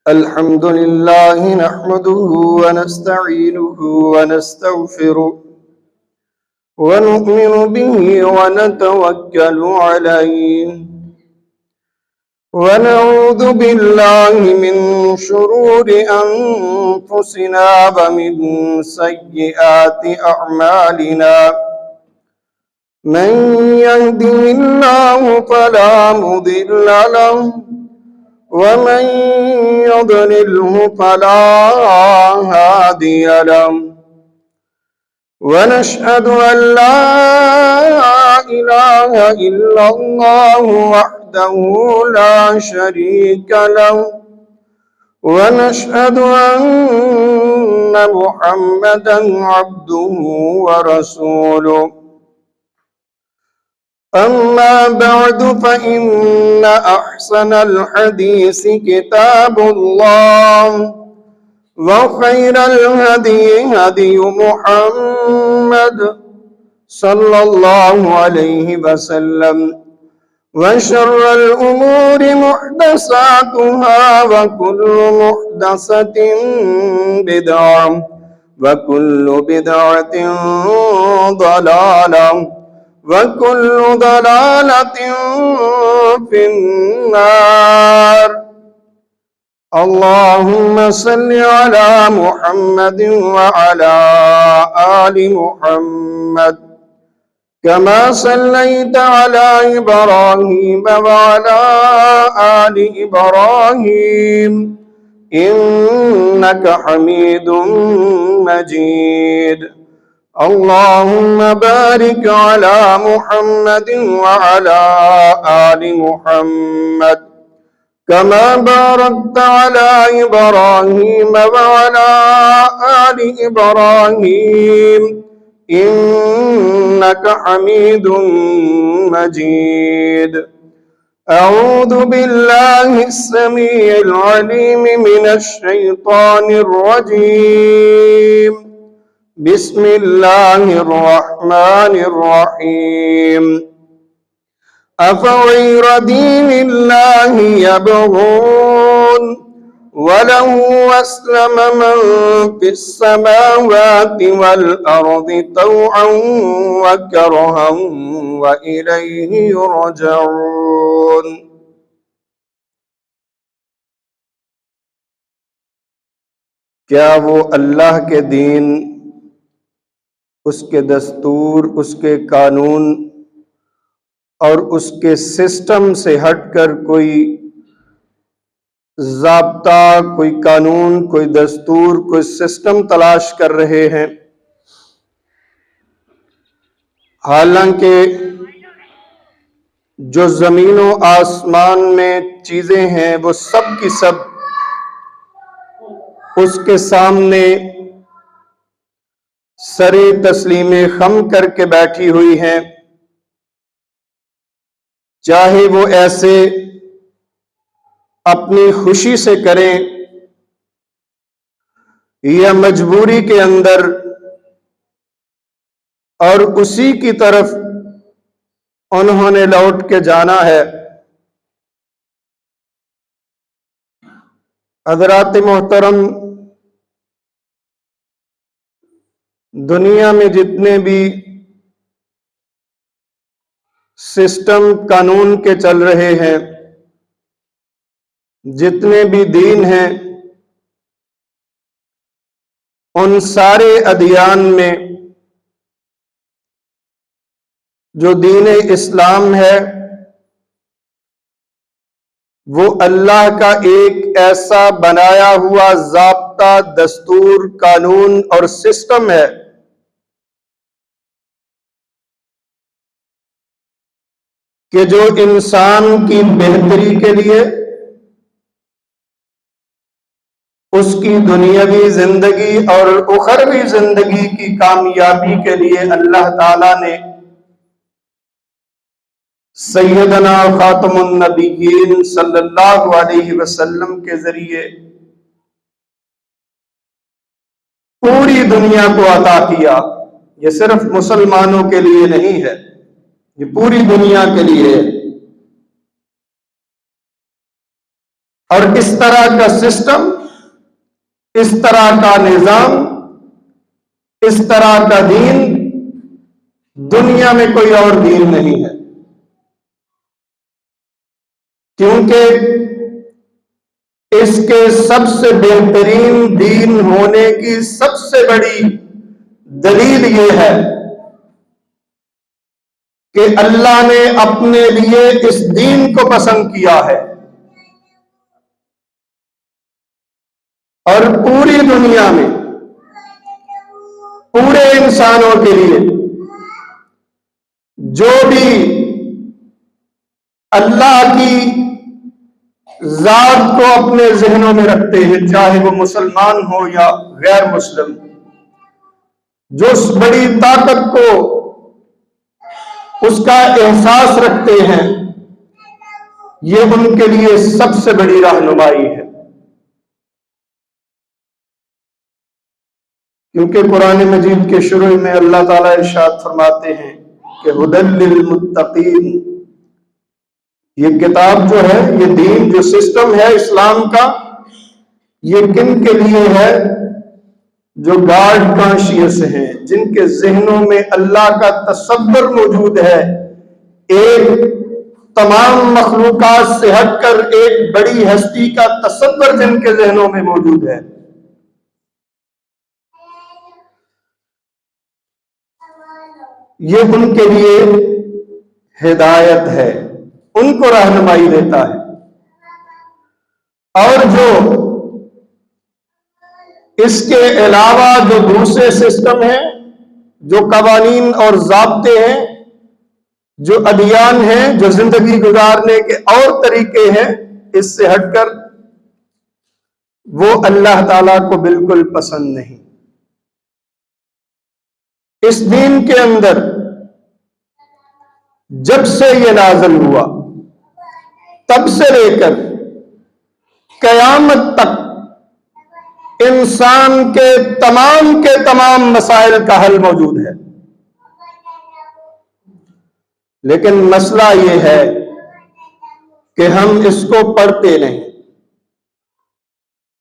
الحمد لله نحمده ونستعينه ونستغفره ونؤمن به ونتوكل عليه ونعوذ بالله من شرور أنفسنا ومن سيئات أعمالنا من يهده الله فلا مضل له ومن يضلله فلا هادي له ونشهد أن لا إله إلا الله وحده لا شريك له ونشهد أن محمدا عبده ورسوله أما بعد فإن أحسن الحديث كتاب الله وخير الهدي هدي محمد صلى الله عليه وسلم وشر الأمور محدثاتها وكل محدثة بدعة وكل بدعة ضلالة وكل ضلالة في النار. اللهم صل على محمد وعلى آل محمد كما صليت على إبراهيم وعلى آل إبراهيم إنك حميد مجيد. اللهم بارك على محمد وعلى آل محمد كما باركت على إبراهيم وعلى آل إبراهيم إنك حميد مجيد. أعوذ بالله السميع العليم من الشيطان الرجيم. بسم الله الرحمن الرحيم. أفغير دين الله يبغون وله أسلم من في السماوات والأرض طوعا وكرها وإليه يرجعون. کیا وہ اللہ کے دین، اس کے دستور، اس کے قانون اور اس کے سسٹم سے ہٹ کر کوئی ضابطہ، کوئی قانون، کوئی دستور، کوئی سسٹم تلاش کر رہے ہیں؟ حالانکہ جو زمین و آسمان میں چیزیں ہیں وہ سب کی سب اس کے سامنے سر تسلیم خم کر کے بیٹھی ہوئی ہیں، چاہے وہ ایسے اپنی خوشی سے کریں یا مجبوری کے اندر، اور اسی کی طرف انہوں نے لوٹ کے جانا ہے۔ حضرات محترم، دنیا میں جتنے بھی سسٹم قانون کے چل رہے ہیں، جتنے بھی دین ہیں، ان سارے ادیان میں جو دین اسلام ہے وہ اللہ کا ایک ایسا بنایا ہوا ضابطہ، دستور، قانون اور سسٹم ہے کہ جو انسان کی بہتری کے لیے، اس کی دنیاوی زندگی اور اخروی زندگی کی کامیابی کے لیے اللہ تعالیٰ نے سیدنا خاتم النبیین صلی اللہ علیہ وسلم کے ذریعے پوری دنیا کو عطا کیا۔ یہ صرف مسلمانوں کے لیے نہیں ہے، یہ پوری دنیا کے لیے ہے۔ اور اس طرح کا سسٹم، اس طرح کا نظام، اس طرح کا دین دنیا میں کوئی اور دین نہیں ہے، کیونکہ اس کے سب سے بہترین دین ہونے کی سب سے بڑی دلیل یہ ہے کہ اللہ نے اپنے لیے اس دین کو پسند کیا ہے، اور پوری دنیا میں پورے انسانوں کے لیے جو بھی اللہ کی ذات کو اپنے ذہنوں میں رکھتے ہیں، چاہے وہ مسلمان ہو یا غیر مسلم، جو اس بڑی طاقت کو اس کا احساس رکھتے ہیں، یہ ان کے لیے سب سے بڑی رہنمائی ہے۔ کیونکہ قرآن مجید کے شروع میں اللہ تعالیٰ ارشاد فرماتے ہیں کہ ھدی للمتقین، یہ کتاب جو ہے، یہ دین جو سسٹم ہے اسلام کا، یہ کن کے لیے ہے؟ جو گاڈ کانشیس ہیں، جن کے ذہنوں میں اللہ کا تصور موجود ہے، ایک تمام مخلوقات سے ہٹ کر ایک بڑی ہستی کا تصور جن کے ذہنوں میں موجود ہے۔ یہ ان کے لیے ہدایت ہے، ان کو رہنمائی دیتا ہے۔ اور جو اس کے علاوہ جو دوسرے سسٹم ہیں، جو قوانین اور ضابطے ہیں، جو ادیان ہیں، جو زندگی گزارنے کے اور طریقے ہیں، اس سے ہٹ کر وہ اللہ تعالیٰ کو بالکل پسند نہیں۔ اس دین کے اندر جب سے یہ نازل ہوا تب سے لے کر قیامت تک انسان کے تمام مسائل کا حل موجود ہے، لیکن مسئلہ یہ ہے کہ ہم اس کو پڑھتے نہیں،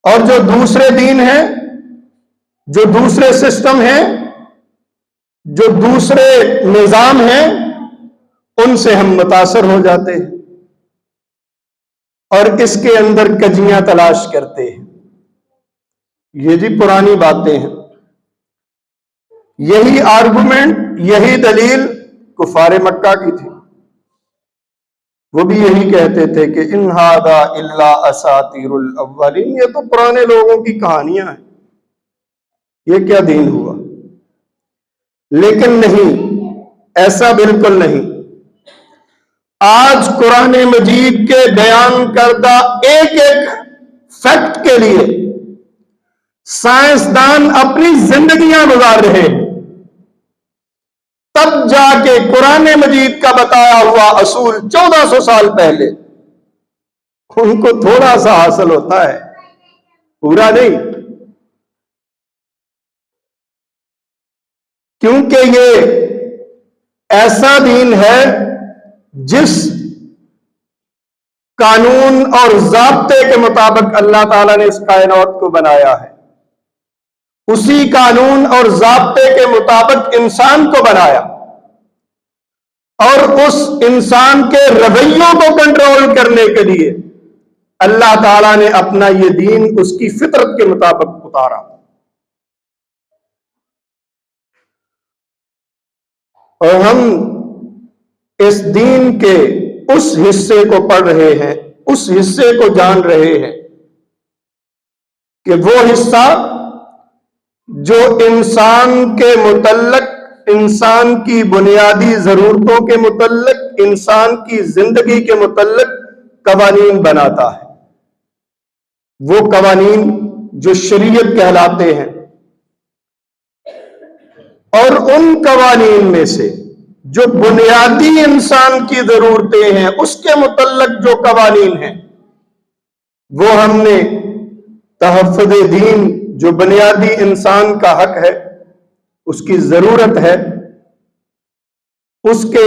اور جو دوسرے دین ہیں، جو دوسرے سسٹم ہیں، جو دوسرے نظام ہیں، ان سے ہم متاثر ہو جاتے ہیں اور اس کے اندر کجیاں تلاش کرتے ہیں۔ یہ جی پرانی باتیں ہیں، یہی آرگومنٹ، یہی دلیل کفار مکہ کی تھی۔ وہ بھی یہی کہتے تھے کہ ان ھذا الا اساطیر الاولین، یہ تو پرانے لوگوں کی کہانیاں ہیں، یہ کیا دین ہوا؟ لیکن نہیں، ایسا بالکل نہیں۔ آج قرآن مجید کے بیان کردہ ایک ایک فیکٹ کے لیے سائنسدان اپنی زندگیاں گزار رہے ہیں، تب جا کے قرآن مجید کا بتایا ہوا اصول 1400 سال پہلے ان کو تھوڑا سا حاصل ہوتا ہے، پورا نہیں۔ کیونکہ یہ ایسا دین ہے جس قانون اور ضابطے کے مطابق اللہ تعالیٰ نے اس کائنات کو بنایا ہے، اسی قانون اور ضابطے کے مطابق انسان کو بنایا، اور اس انسان کے رویوں کو کنٹرول کرنے کے لیے اللہ تعالیٰ نے اپنا یہ دین اس کی فطرت کے مطابق اتارا۔ اور ہم اس دین کے اس حصے کو پڑھ رہے ہیں، اس حصے کو جان رہے ہیں کہ وہ حصہ جو انسان کے متعلق، انسان کی بنیادی ضرورتوں کے متعلق، انسان کی زندگی کے متعلق قوانین بناتا ہے، وہ قوانین جو شریعت کہلاتے ہیں، اور ان قوانین میں سے جو بنیادی انسان کی ضرورتیں ہیں اس کے متعلق جو قوانین ہیں، وہ ہم نے تحفظ دین، جو بنیادی انسان کا حق ہے، اس کی ضرورت ہے، اس کے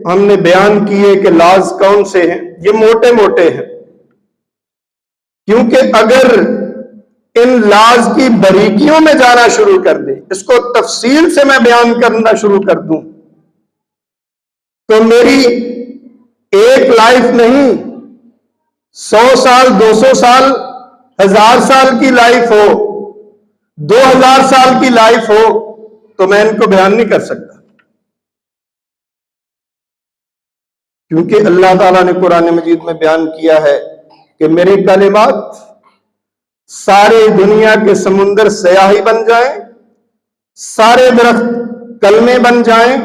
ہم نے بیان کیے کہ لاز کون سے ہیں۔ یہ موٹے موٹے ہیں، کیونکہ اگر ان لاز کی باریکیوں میں جانا شروع کر دیں، اس کو تفصیل سے میں بیان کرنا شروع کر دوں، تو میری ایک لائف نہیں، 100 سال، 200 سال، 1000 سال کی لائف ہو، 2000 سال کی لائف ہو، تو میں ان کو بیان نہیں کر سکتا، کیونکہ اللہ تعالیٰ نے قرآن مجید میں بیان کیا ہے کہ میرے کلمات سارے دنیا کے سمندر سیاہی بن جائیں، سارے درخت کلمے بن جائیں،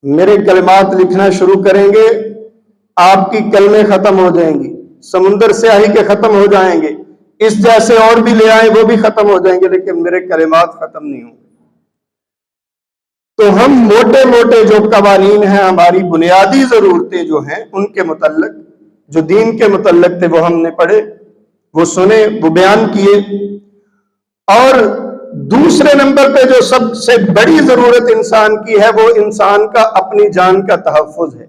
میرے کلمات لکھنا شروع کریں گے، آپ کی کلمے ختم ہو جائیں گی، سمندر سیاہی کے ختم ہو جائیں گے، اس جیسے اور بھی لے آئیں وہ بھی ختم ہو جائیں گے، لیکن میرے کلمات ختم نہیں ہوں گے۔ تو ہم موٹے موٹے جو قوانین ہیں، ہماری بنیادی ضرورتیں جو ہیں ان کے متعلق، جو دین کے متعلق تھے، وہ ہم نے پڑھے، وہ سنے، وہ بیان کیے۔ اور دوسرے نمبر پہ جو سب سے بڑی ضرورت انسان کی ہے، وہ انسان کا اپنی جان کا تحفظ ہے۔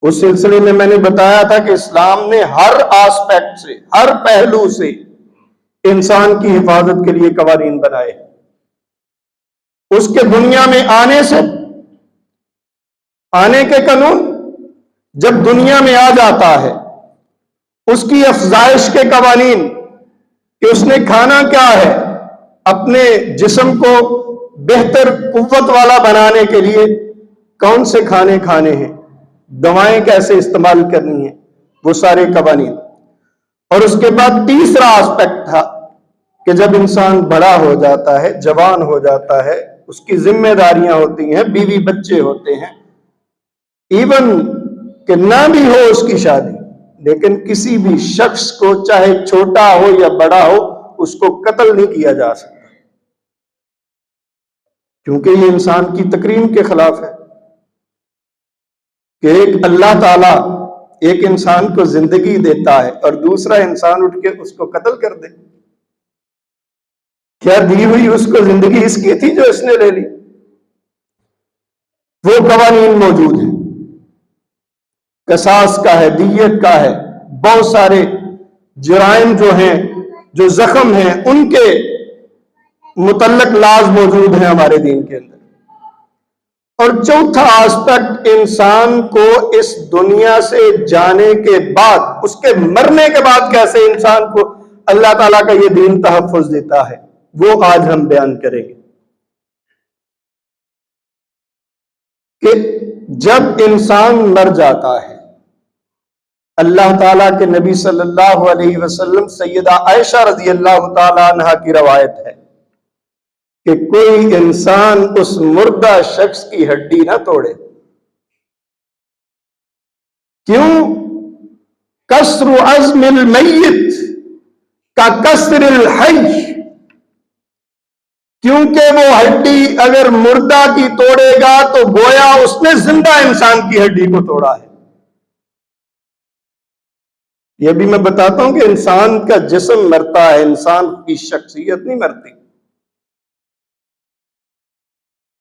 اس سلسلے میں نے بتایا تھا کہ اسلام نے ہر آسپیکٹ سے، ہر پہلو سے انسان کی حفاظت کے لیے قوانین بنائے ہیں۔ اس کے دنیا میں آنے کے قانون، جب دنیا میں آ جاتا ہے، اس کی افزائش کے قوانین کہ اس نے کھانا کیا ہے، اپنے جسم کو بہتر قوت والا بنانے کے لیے کون سے کھانے کھانے ہیں، دوائیں کیسے استعمال کرنی ہیں، وہ سارے قوانین۔ اور اس کے بعد تیسرا آسپیکٹ تھا کہ جب انسان بڑا ہو جاتا ہے، جوان ہو جاتا ہے، اس کی ذمہ داریاں ہوتی ہیں، بیوی بچے ہوتے ہیں، ایون کہ نہ بھی ہو اس کی شادی، لیکن کسی بھی شخص کو چاہے چھوٹا ہو یا بڑا ہو، اس کو قتل نہیں کیا جا سکتا، کیونکہ یہ انسان کی تکریم کے خلاف ہے کہ ایک اللہ تعالیٰ ایک انسان کو زندگی دیتا ہے اور دوسرا انسان اٹھ کے اس کو قتل کر دے۔ کیا دی ہوئی اس کو زندگی اس کی تھی جو اس نے لے لی؟ وہ قوانین موجود ہیں، قصاص کا ہے، دیت کا ہے، بہت سارے جرائم جو ہیں، جو زخم ہیں، ان کے متعلق لاز موجود ہیں ہمارے دین کے اندر۔ اور چوتھا آسپیکٹ، انسان کو اس دنیا سے جانے کے بعد، اس کے مرنے کے بعد کیسے انسان کو اللہ تعالیٰ کا یہ دین تحفظ دیتا ہے، وہ آج ہم بیان کریں گے کہ جب انسان مر جاتا ہے، اللہ تعالیٰ کے نبی صلی اللہ علیہ وسلم، سیدہ عائشہ رضی اللہ تعالیٰ عنہا کی روایت ہے کہ کوئی انسان اس مردہ شخص کی ہڈی نہ توڑے۔ کیوں؟ کسر عظم المیت کا کسر الحی، کیونکہ وہ ہڈی اگر مردہ کی توڑے گا تو گویا اس نے زندہ انسان کی ہڈی کو توڑا ہے۔ یہ بھی میں بتاتا ہوں کہ انسان کا جسم مرتا ہے، انسان کی شخصیت نہیں مرتی۔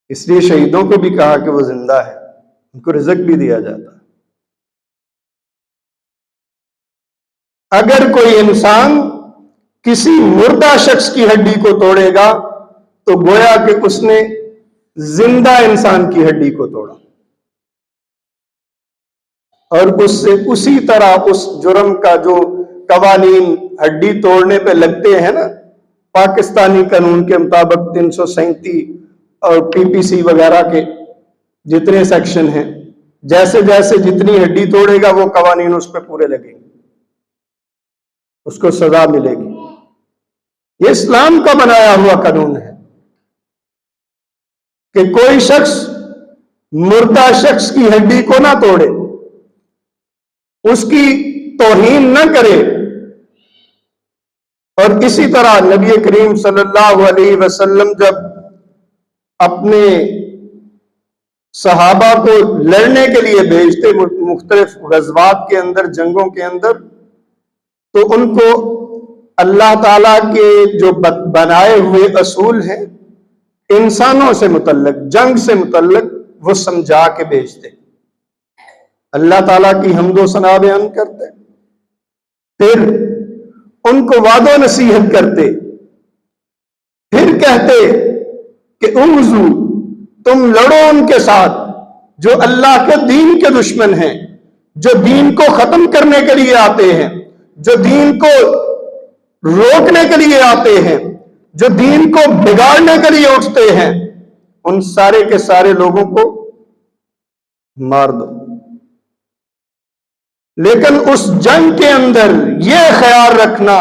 اس لیے شہیدوں کو بھی کہا کہ وہ زندہ ہے، ان کو رزق بھی دیا جاتا ہے۔ اگر کوئی انسان کسی مردہ شخص کی ہڈی کو توڑے گا تو گویا کہ اس نے زندہ انسان کی ہڈی کو توڑا، اور اس سے اسی طرح اس جرم کا جو قوانین ہڈی توڑنے پہ لگتے ہیں نا، پاکستانی قانون کے مطابق 337 اور پی پی سی وغیرہ کے جتنے سیکشن ہیں، جیسے جیسے جتنی ہڈی توڑے گا وہ قوانین اس پہ پورے لگیں گے، اس کو سزا ملے گی۔ یہ اسلام کا بنایا ہوا قانون ہے کہ کوئی شخص مردہ شخص کی ہڈی کو نہ توڑے، اس کی توہین نہ کرے۔ اور اسی طرح نبی کریم صلی اللہ علیہ وسلم جب اپنے صحابہ کو لڑنے کے لیے بھیجتے مختلف غزوات کے اندر، جنگوں کے اندر، تو ان کو اللہ تعالیٰ کے جو بنائے ہوئے اصول ہیں انسانوں سے متعلق، جنگ سے متعلق، وہ سمجھا کے بھیجتے، اللہ تعالیٰ کی حمد و ثنا بیان کرتے، پھر ان کو وعد و نصیحت کرتے، پھر کہتے کہ انظروا، تم لڑو ان کے ساتھ جو اللہ کے دین کے دشمن ہیں، جو دین کو ختم کرنے کے لیے آتے ہیں، جو دین کو روکنے کے لیے آتے ہیں، جو دین کو بگاڑنے کے لیے اٹھتے ہیں، ان سارے کے سارے لوگوں کو مار دو۔ لیکن اس جنگ کے اندر یہ خیال رکھنا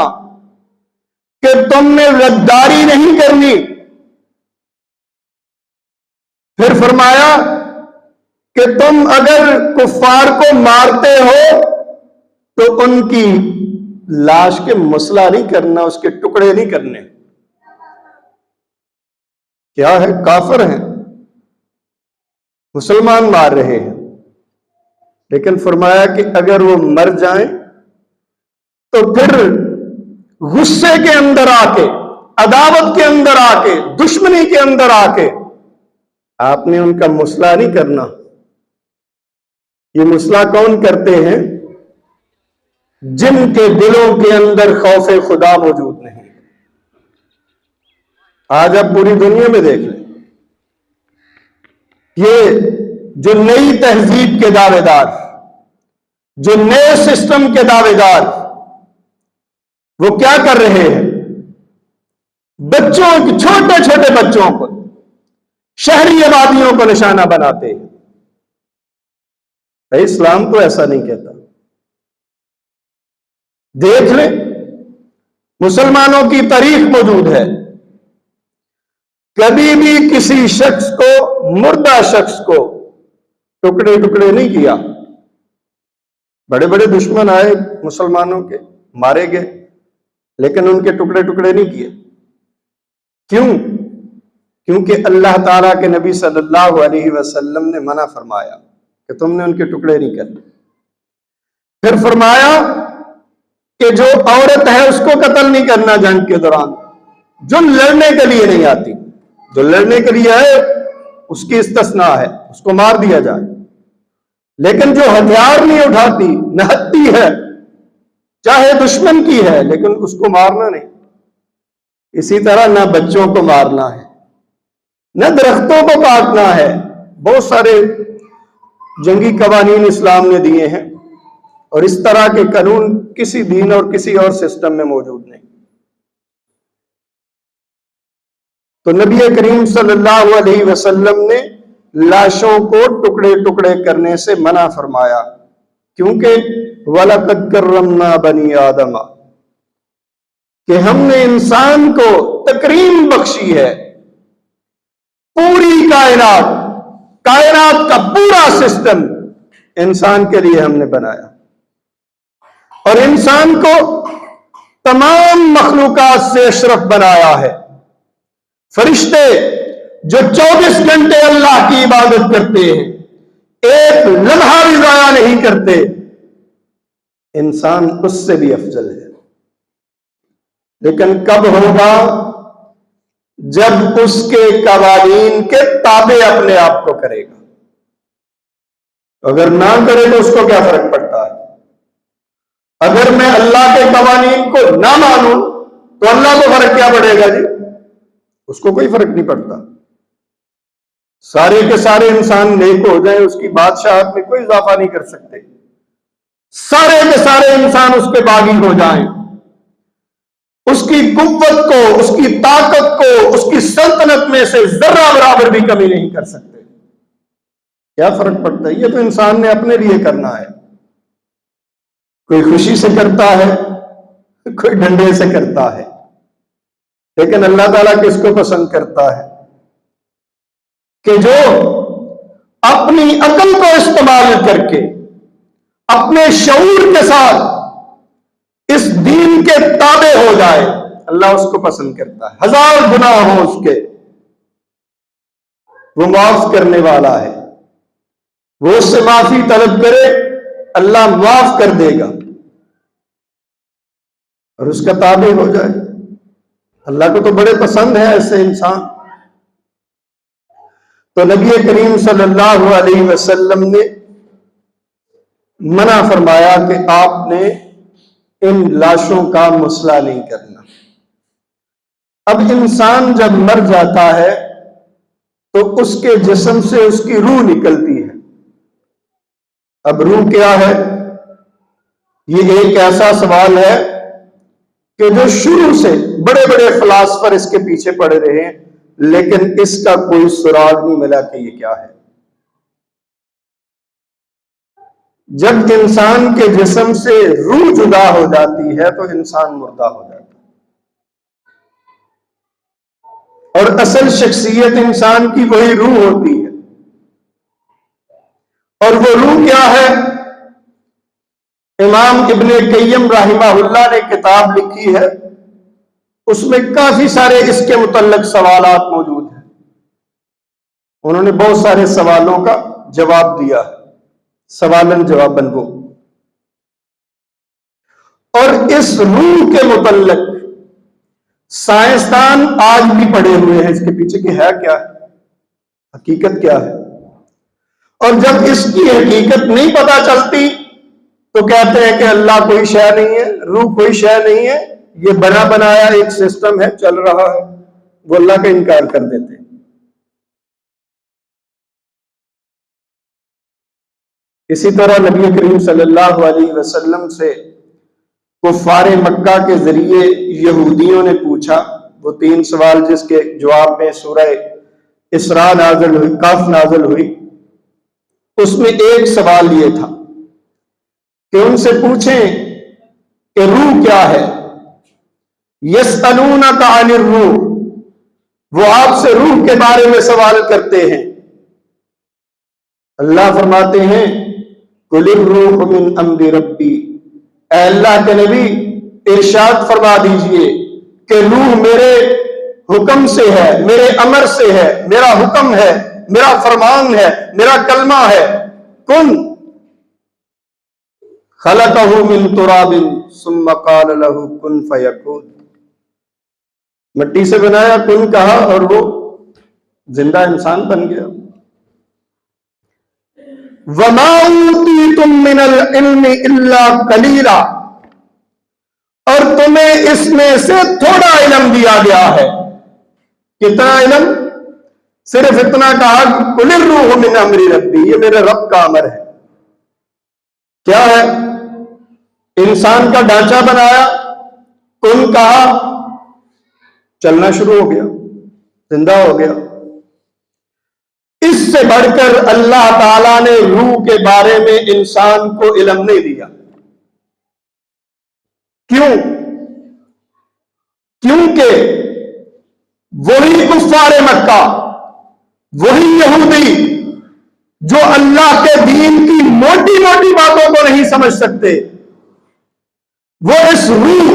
کہ تم نے غداری نہیں کرنی۔ پھر فرمایا کہ تم اگر کفار کو مارتے ہو تو ان کی لاش کے مسئلہ نہیں کرنا، اس کے ٹکڑے نہیں کرنے۔ کیا ہے؟ کافر ہیں، مسلمان مار رہے ہیں، لیکن فرمایا کہ اگر وہ مر جائیں تو پھر غصے کے اندر آ کے، عداوت کے اندر آ کے، دشمنی کے اندر آ کے آپ نے ان کا مسئلہ نہیں کرنا۔ یہ مسئلہ کون کرتے ہیں؟ جن کے دلوں کے اندر خوف خدا موجود نہیں۔ آج آپ پوری دنیا میں دیکھ لیں، یہ جو نئی تہذیب کے دعوے دار، جو نئے سسٹم کے دعوے دار، وہ کیا کر رہے ہیں؟ بچوں، چھوٹے چھوٹے بچوں کو، شہری آبادیوں کو نشانہ بناتے ہیں۔ اسلام تو ایسا نہیں کہتا۔ دیکھ لیں، مسلمانوں کی تاریخ موجود ہے، کبھی بھی کسی شخص کو، مردہ شخص کو ٹکڑے ٹکڑے نہیں کیا۔ بڑے بڑے دشمن آئے مسلمانوں کے، مارے گئے، لیکن ان کے ٹکڑے ٹکڑے نہیں کیے۔ کیوں؟ کیونکہ اللہ تعالیٰ کے نبی صلی اللہ علیہ وسلم نے منع فرمایا کہ تم نے ان کے ٹکڑے نہیں کرنے۔ پھر فرمایا کہ جو عورت ہے اس کو قتل نہیں کرنا جنگ کے دوران، جو لڑنے کے لیے نہیں آتی۔ جو لڑنے کے لیے ہے اس کی استثناء ہے، اس کو مار دیا جائے، لیکن جو ہتھیار نہیں اٹھاتی، نہتی ہے، چاہے دشمن کی ہے، لیکن اس کو مارنا نہیں۔ اسی طرح نہ بچوں کو مارنا ہے، نہ درختوں کو کاٹنا ہے۔ بہت سارے جنگی قوانین اسلام نے دیے ہیں، اور اس طرح کے قانون کسی دین اور کسی اور سسٹم میں موجود نہیں۔ تو نبی کریم صلی اللہ علیہ وسلم نے لاشوں کو ٹکڑے ٹکڑے کرنے سے منع فرمایا، کیونکہ وَلَقَدْ كَرَّمْنَا بَنِي آدَمَ، کہ ہم نے انسان کو تکریم بخشی ہے۔ پوری کائنات کا پورا سسٹم انسان کے لیے ہم نے بنایا، اور انسان کو تمام مخلوقات سے اشرف بنایا ہے۔ فرشتے جو 24 گھنٹے اللہ کی عبادت کرتے ہیں، ایک لمحہ بھی ضائع نہیں کرتے، انسان اس سے بھی افضل ہے۔ لیکن کب ہوگا؟ جب اس کے قوانین کے تابع اپنے آپ کو کرے گا۔ اگر نہ کرے تو اس کو کیا فرق پڑتا ہے؟ اگر میں اللہ کے قوانین کو نہ مانوں تو اللہ کو فرق کیا پڑے گا جی؟ اس کو کوئی فرق نہیں پڑتا۔ سارے کے سارے انسان نیک ہو جائیں، اس کی بادشاہت میں کوئی اضافہ نہیں کر سکتے۔ سارے کے سارے انسان اس پہ باغی ہو جائیں، اس کی قوت کو، اس کی طاقت کو، اس کی سلطنت میں سے ذرہ برابر بھی کمی نہیں کر سکتے۔ کیا فرق پڑتا ہے؟ یہ تو انسان نے اپنے لیے کرنا ہے۔ کوئی خوشی سے کرتا ہے، کوئی ڈنڈے سے کرتا ہے، لیکن اللہ تعالیٰ کس کو پسند کرتا ہے؟ کہ جو اپنی عقل کو استعمال کر کے، اپنے شعور کے ساتھ اس دین کے تابع ہو جائے، اللہ اس کو پسند کرتا ہے۔ ہزار گناہ ہو اس کے، وہ معاف کرنے والا ہے۔ وہ اس سے معافی طلب کرے، اللہ معاف کر دے گا، اور اس کا تابع ہو جائے۔ اللہ کو تو بڑے پسند ہے ایسے انسان۔ تو نبی کریم صلی اللہ علیہ وسلم نے منع فرمایا کہ آپ نے ان لاشوں کا مسئلہ نہیں کرنا۔ اب انسان جب مر جاتا ہے تو اس کے جسم سے اس کی روح نکلتی ہے۔ اب روح کیا ہے؟ یہ ایک ایسا سوال ہے کہ جو شروع سے بڑے بڑے فلاسفر اس کے پیچھے پڑے رہے ہیں، لیکن اس کا کوئی سراغ نہیں ملا کہ یہ کیا ہے۔ جب انسان کے جسم سے روح جدا ہو جاتی ہے تو انسان مردہ ہو جاتا ہے، اور اصل شخصیت انسان کی وہی روح ہوتی ہے۔ اور وہ روح کیا ہے؟ امام ابن قیم رحمہ اللہ نے کتاب لکھی ہے، اس میں کافی سارے اس کے متعلق سوالات موجود ہیں۔ انہوں نے بہت سارے سوالوں کا جواب دیا ہے، سوالن جوابن وہ۔ اور اس روح کے متعلق سائنسدان آج بھی پڑے ہوئے ہیں اس کے پیچھے کہ ہے کیا ہے، حقیقت کیا ہے۔ اور جب اس کی حقیقت نہیں پتہ چلتی تو کہتے ہیں کہ اللہ کوئی شے نہیں ہے، روح کوئی شے نہیں ہے، یہ بنا بنایا ایک سسٹم ہے، چل رہا ہے، وہ اللہ کا انکار کر دیتے ہیں۔ اسی طرح نبی کریم صلی اللہ علیہ وسلم سے کفار مکہ کے ذریعے یہودیوں نے پوچھا، وہ 3 سوال جس کے جواب میں سورہ اسراء نازل ہوئی، کہف نازل ہوئی، اس میں ایک سوال یہ تھا کہ ان سے پوچھیں کہ روح کیا ہے۔ یسألونک عن الروح، وہ آپ سے روح کے بارے میں سوال کرتے ہیں۔ اللہ فرماتے ہیں قل الروح من امر ربی، اے اللہ کے نبی ارشاد فرما دیجئے کہ روح میرے حکم سے ہے، میرے امر سے ہے، میرا حکم ہے، میرا فرمان ہے، میرا کلمہ ہے۔ کن خلقہ من تراب ثم قال له کن فیکون، مٹی سے بنایا، کن کہا اور وہ زندہ انسان بن گیا۔ وما اوتیتم من العلم الا قلیلا، اور تمہیں اس میں سے تھوڑا علم دیا گیا ہے۔ کتنا علم؟ صرف اتنا کہا قل الروح من امر ربی، یہ میرے رب کا امر ہے۔ کیا ہے؟ انسان کا ڈھانچہ بنایا، کن کہا، چلنا شروع ہو گیا، زندہ ہو گیا۔ اس سے بڑھ کر اللہ تعالیٰ نے روح کے بارے میں انسان کو علم نہیں دیا۔ کیوں؟ کیونکہ وہی کفار مکہ، وہی یہودی جو اللہ کے دین کی موٹی موٹی باتوں کو نہیں سمجھ سکتے، وہ اس روح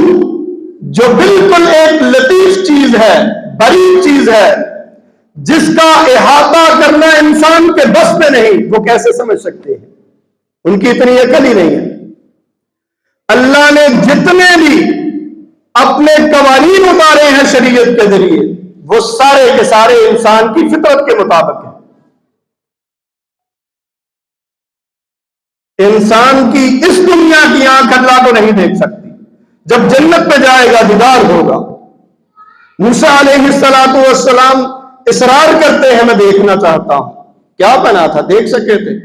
جو بالکل ایک لطیف چیز ہے، بریک چیز ہے، جس کا احاطہ کرنا انسان کے بس میں نہیں، وہ کیسے سمجھ سکتے ہیں؟ ان کی اتنی عقل ہی نہیں ہے۔ اللہ نے جتنے بھی اپنے قوانین اتارے ہیں شریعت کے ذریعے، وہ سارے کے سارے انسان کی فطرت کے مطابق ہیں۔ انسان کی اس دنیا کی آنکھ اللہ کو نہیں دیکھ سکتی، جب جنت پہ جائے گا دیدار ہوگا۔ موسیٰ علیہ السلام اصرار کرتے ہیں میں دیکھنا چاہتا ہوں، کیا بنا تھا؟ دیکھ سکے تھے؟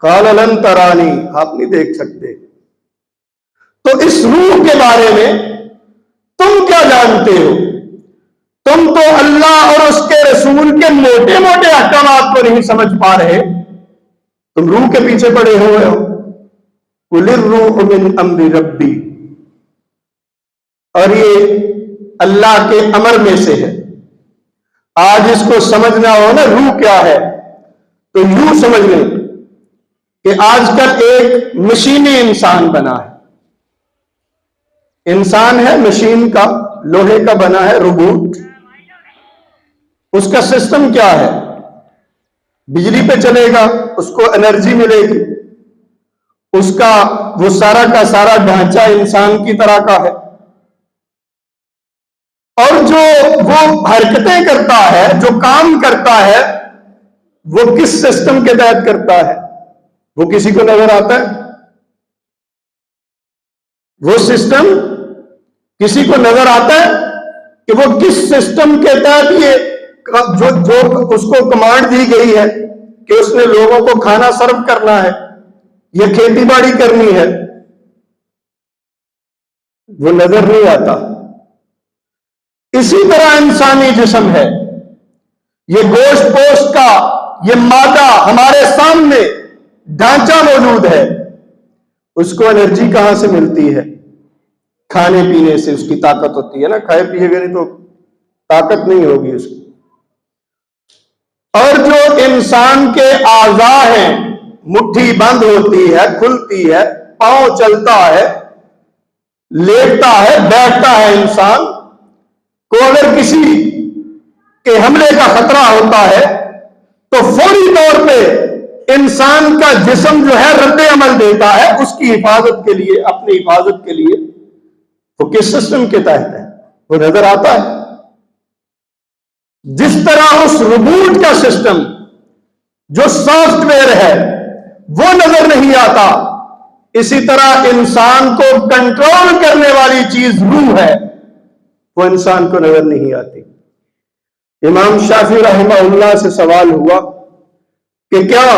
قال لن ترانی، آپ نہیں دیکھ سکتے۔ تو اس روح کے بارے میں تم کیا جانتے ہو؟ تم تو اللہ اور اس کے رسول کے موٹے موٹے احکامات کو نہیں سمجھ پا رہے، تم روح کے پیچھے پڑے ہوئے ہو۔ قل الروح من امر ربی، اور یہ اللہ کے امر میں سے ہے۔ آج اس کو سمجھنا ہو نا روح کیا ہے، تو یوں سمجھ لیں کہ آج کل ایک مشینی انسان بنا ہے۔ انسان ہے مشین کا، لوہے کا بنا ہے، روبوٹ۔ اس کا سسٹم کیا ہے؟ بجلی پہ چلے گا، اس کو انرجی ملے گی، اس کا وہ سارا کا سارا ڈھانچہ انسان کی طرح کا ہے، اور جو وہ حرکتیں کرتا ہے، جو کام کرتا ہے، وہ کس سسٹم کے تحت کرتا ہے؟ وہ کسی کو نظر آتا ہے؟ وہ سسٹم کسی کو نظر آتا ہے کہ وہ کس سسٹم کے تحت یہ جو اس کو کمانڈ دی گئی ہے کہ اس نے لوگوں کو کھانا سرو کرنا ہے یا کھیتی باڑی کرنی ہے؟ وہ نظر نہیں آتا۔ اسی طرح انسانی جسم ہے، یہ گوشت پوشت کا یہ مادہ ہمارے سامنے ڈھانچہ موجود ہے، اس کو انرجی کہاں سے ملتی ہے؟ کھانے پینے سے اس کی طاقت ہوتی ہے نا، کھائے پیے گا نہیں تو طاقت نہیں ہوگی اس کی۔ اور جو انسان کے اعضاء ہیں، مٹھی بند ہوتی ہے، کھلتی ہے، پاؤں چلتا ہے، لیٹتا ہے، بیٹھتا ہے، انسان کو اگر کسی کے حملے کا خطرہ ہوتا ہے تو فوری طور پہ انسان کا جسم جو ہے رد عمل دیتا ہے اس کی حفاظت کے لیے، اپنی حفاظت کے لیے۔ وہ کس سسٹم کے تحت ہے؟ وہ نظر آتا ہے۔ جس طرح اس روبوٹ کا سسٹم جو سافٹ ویئر ہے وہ نظر نہیں آتا، اسی طرح انسان کو کنٹرول کرنے والی چیز روح ہے، وہ انسان کو نظر نہیں آتی۔ امام شافعی رحمہ اللہ سے سوال ہوا کہ کیا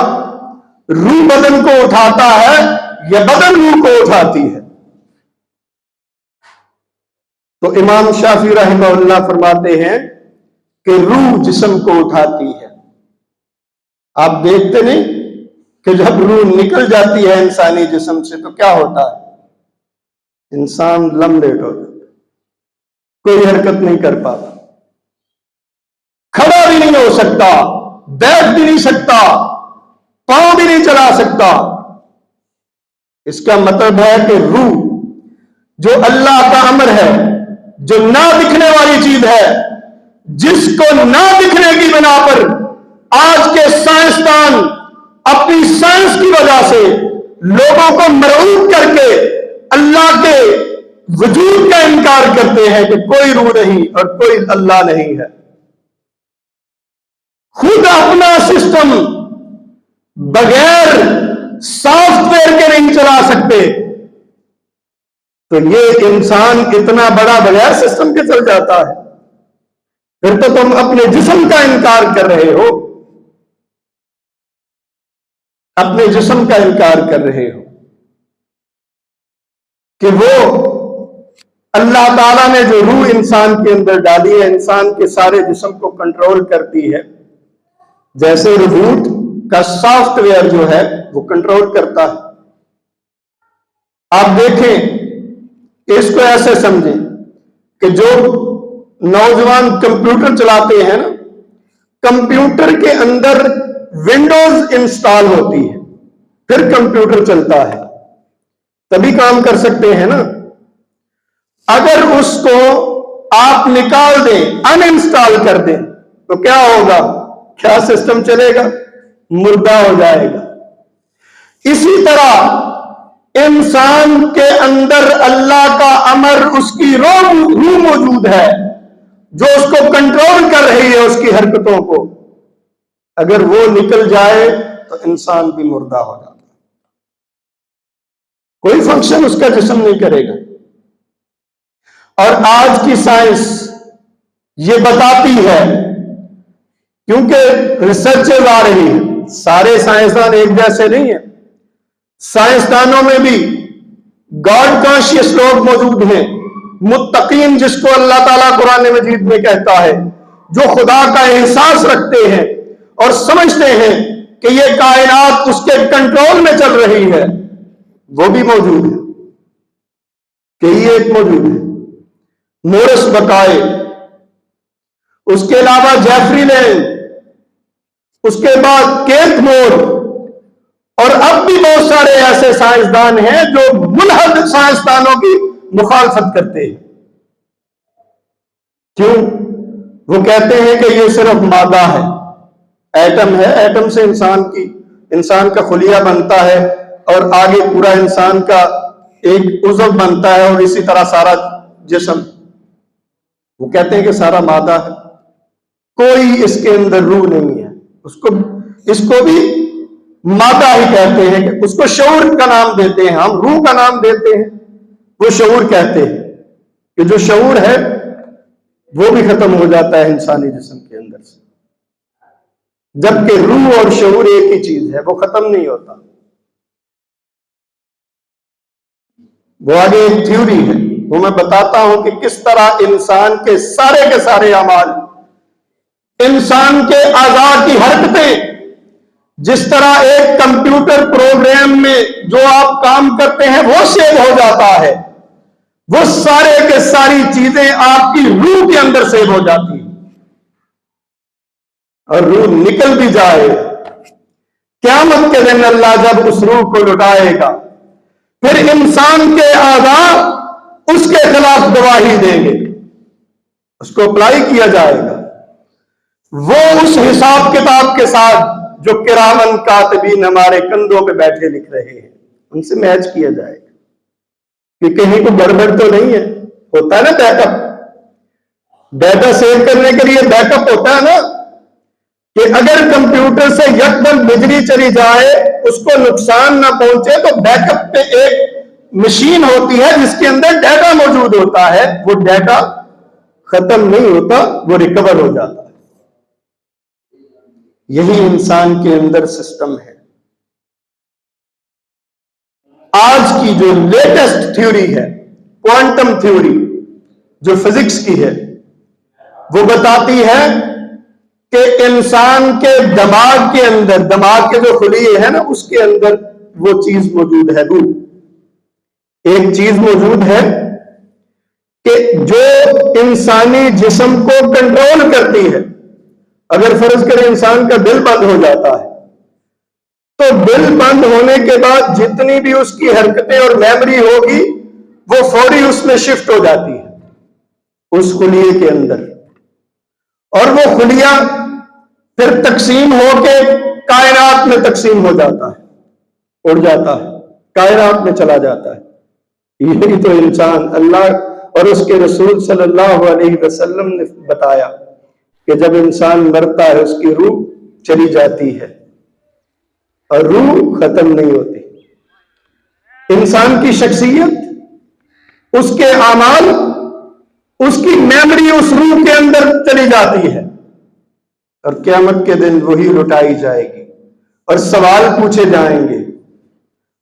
روح بدن کو اٹھاتا ہے یا بدن روح کو اٹھاتی ہے؟ تو امام شافعی رحمہ اللہ فرماتے ہیں کہ روح جسم کو اٹھاتی ہے۔ آپ دیکھتے نہیں کہ جب روح نکل جاتی ہے انسانی جسم سے تو کیا ہوتا ہے؟ انسان لم لیٹ ہو جاتا ہے، کوئی حرکت نہیں کر پاتا، کھڑا بھی نہیں ہو سکتا، بیٹھ بھی نہیں سکتا، پاؤں بھی نہیں چلا سکتا۔ اس کا مطلب ہے کہ روح جو اللہ کا امر ہے، جو نہ دکھنے والی چیز ہے، جس کو نہ دکھنے کی بنا پر آج کے سائنسدان اپنی سائنس کی وجہ سے لوگوں کو مرعوب کر کے اللہ کے وجود کا انکار کرتے ہیں کہ کوئی روح نہیں اور کوئی اللہ نہیں ہے۔ خود اپنا سسٹم بغیر سافٹ ویئر کے نہیں چلا سکتے، تو یہ انسان اتنا بڑا بغیر سسٹم کے چل جاتا ہے، پھر تو تم اپنے جسم کا انکار کر رہے ہو، اپنے جسم کا انکار کر رہے ہو کہ وہ اللہ تعالیٰ نے جو روح انسان کے اندر ڈالی ہے انسان کے سارے جسم کو کنٹرول کرتی ہے، جیسے روبوٹ کا سافٹ ویئر جو ہے وہ کنٹرول کرتا ہے۔ آپ دیکھیں، اس کو ایسے سمجھیں کہ جو نوجوان کمپیوٹر چلاتے ہیں نا، کمپیوٹر کے اندر ونڈوز انسٹال ہوتی ہے، پھر کمپیوٹر چلتا ہے، تبھی کام کر سکتے ہیں نا۔ اگر اس کو آپ نکال دیں، ان انسٹال کر دیں تو کیا ہوگا؟ کیا سسٹم چلے گا؟ مردہ ہو جائے گا۔ اسی طرح انسان کے اندر اللہ کا امر، اس کی روح موجود ہے جو اس کو کنٹرول کر رہی ہے اس کی حرکتوں کو، اگر وہ نکل جائے تو انسان بھی مردہ ہو جاتا ہے، کوئی فنکشن اس کا جسم نہیں کرے گا۔ اور آج کی سائنس یہ بتاتی ہے، کیونکہ ریسرچز آ رہی ہیں، سارے سائنسدان ایک جیسے نہیں ہیں، سائنسدانوں میں بھی گاڈ کانشیس لوگ موجود ہیں، متقین جس کو اللہ تعالیٰ قرآن مجید میں کہتا ہے، جو خدا کا احساس رکھتے ہیں اور سمجھتے ہیں کہ یہ کائنات اس کے کنٹرول میں چل رہی ہے، وہ بھی موجود ہے، کہ یہ ایک موجود ہے۔ مورس بقائے، اس کے علاوہ جیفری لینڈ، اس کے بعد کیتھ مور، اور اب بھی بہت سارے ایسے سائنسدان ہیں جو ملحد سائنسدانوں کی مخالفت کرتے ہیں۔ کیوں؟ وہ کہتے ہیں کہ یہ صرف مادہ ہے، ایٹم ہے، ایٹم سے انسان کا خلیہ بنتا ہے اور آگے پورا انسان کا ایک عضو بنتا ہے، اور اسی طرح سارا جسم۔ وہ کہتے ہیں کہ سارا مادہ ہے، کوئی اس کے اندر روح نہیں ہے۔ اس کو بھی مادہ ہی کہتے ہیں، کہ اس کو شعور کا نام دیتے ہیں، ہم روح کا نام دیتے ہیں، وہ شعور کہتے ہیں کہ جو شعور ہے وہ بھی ختم ہو جاتا ہے انسانی جسم کے اندر سے، جبکہ روح اور شعور ایک ہی چیز ہے، وہ ختم نہیں ہوتا۔ وہ آگے ایک تھیوری ہے، وہ میں بتاتا ہوں کہ کس طرح انسان کے سارے اعمال، انسان کے اعضاء کی حرکتیں، جس طرح ایک کمپیوٹر پروگرام میں جو آپ کام کرتے ہیں وہ سیو ہو جاتا ہے، وہ سارے کے ساری چیزیں آپ کی روح کے اندر سیو ہو جاتی ہیں، اور روح نکل بھی جائے، قیامت کے دن اللہ جب اس روح کو لٹائے گا، پھر انسان کے اعضاء اس کے خلاف گواہی دیں گے، اس کو اپلائی کیا جائے گا، وہ اس حساب کتاب کے ساتھ جو کرامن کاتبین ہمارے کندھوں پہ بیٹھے لکھ رہے ہیں ان سے میچ کیا جائے گا کہ کہیں کو گڑبڑ تو نہیں ہے۔ ہوتا ہے نا بیک اپ، ڈیٹا سیو کرنے کے لیے بیک اپ ہوتا ہے نا، کہ اگر کمپیوٹر سے یکدم بجلی چلی جائے، اس کو نقصان نہ پہنچے، تو بیک اپ پہ ایک مشین ہوتی ہے جس کے اندر ڈیٹا موجود ہوتا ہے، وہ ڈیٹا ختم نہیں ہوتا، وہ ریکور ہو جاتا ہے۔ یہی انسان کے اندر سسٹم ہے۔ آج کی جو لیٹسٹ تھیوری ہے، کوانٹم تھیوری جو فزکس کی ہے، وہ بتاتی ہے کہ انسان کے دماغ کے اندر، دماغ کے جو خلیے ہیں نا، اس کے اندر وہ چیز موجود ہے، روح ایک چیز موجود ہے کہ جو انسانی جسم کو کنٹرول کرتی ہے۔ اگر فرض کریں انسان کا دل بند ہو جاتا ہے، تو دل بند ہونے کے بعد جتنی بھی اس کی حرکتیں اور میموری ہوگی وہ فوری اس میں شفٹ ہو جاتی ہے اس خلیے کے اندر، اور وہ خلیہ پھر تقسیم ہو کے کائنات میں تقسیم ہو جاتا ہے، اڑ جاتا ہے، کائنات میں چلا جاتا ہے۔ یہی تو انسان اللہ اور اس کے رسول صلی اللہ علیہ وسلم نے بتایا کہ جب انسان مرتا ہے اس کی روح چلی جاتی ہے، اور روح ختم نہیں ہوتی۔ انسان کی شخصیت، اس کے اعمال، اس کی میموری اس روح کے اندر چلی جاتی ہے، اور قیامت کے دن وہی لٹائی جائے گی، اور سوال پوچھے جائیں گے،